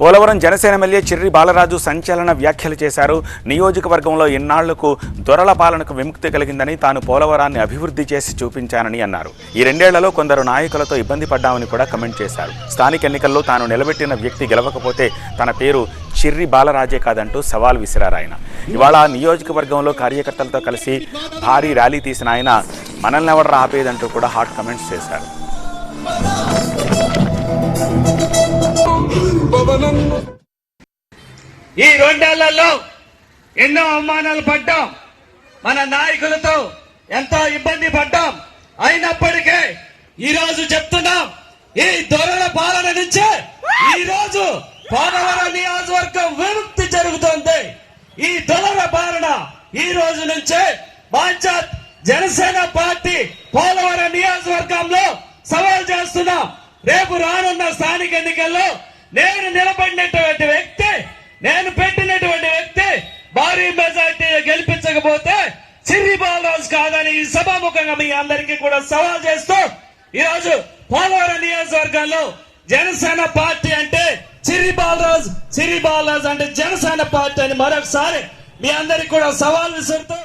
Polavaram Janasena MLA Chirri Balaraju సంచలన వ్యాఖ్యలు చేశారు. నియోజకవర్గంలో ఇన్నాళ్లకు దొరల పాలనకు విముక్తి కలిగిందని, తాను పోలవరాన్ని అభివృద్ధి చేసి చూపించానని అన్నారు. ఈ 2 ఏళ్లలో కొందరు నాయకులతో ఇబ్బంది పడ్డామని కూడా కమెంట్ చేశారు. స్థానిక ఎన్నికల్లో తాను నిలబెట్టిన వ్యక్తి గెలవకపోతే తన పేరు చిర్రి బాలరాజే కాదంటూ సవాల్ విసిరారు ఆయన. ఇవాళ నియోజకవర్గంలో కార్యకర్తలతో కలిసి భారీ ర్యాలీ తీసిన ఆయన మనల్ని ఎవరు ఆపేదంటూ కూడా హాట్ కమెంట్స్ చేశారు. ఈ 2 ఏళ్లలో ఎన్నో అవమానాలు పడ్డాం, మన నాయకులతో ఎంతో ఇబ్బంది పడ్డాం. అయినప్పటికీ ఈ రోజు చెప్తున్నాం, ఈ దొరల పాలన నుంచే ఈ రోజు పోలవరం నియోజకవర్గం విముక్తి జరుగుతోంది. ఈ దొరల పాలన ఈ రోజు నుంచే పంచాయత్ జనసేన పార్టీ పోలవరం నియోజకవర్గంలో సవాల్ చేస్తున్నాం. రేపు రానున్న స్థానిక ఎన్నికల్లో నేను నిలబడినటువంటి వ్యక్తి, నేను పెట్టినటువంటి వ్యక్తి భారీ మెజార్టీ గెలిపించకపోతే చిర్రి బాలరాజు కాదని ఈ సభాముఖంగా మీ అందరికీ కూడా సవాల్ చేస్తూ ఈరోజు పోలవరం నియోజకవర్గంలో జనసేన పార్టీ అంటే చిర్రి బాలరాజు అంటే జనసేన పార్టీ అని మరొకసారి మీ అందరికి కూడా సవాల్ విసురుతూ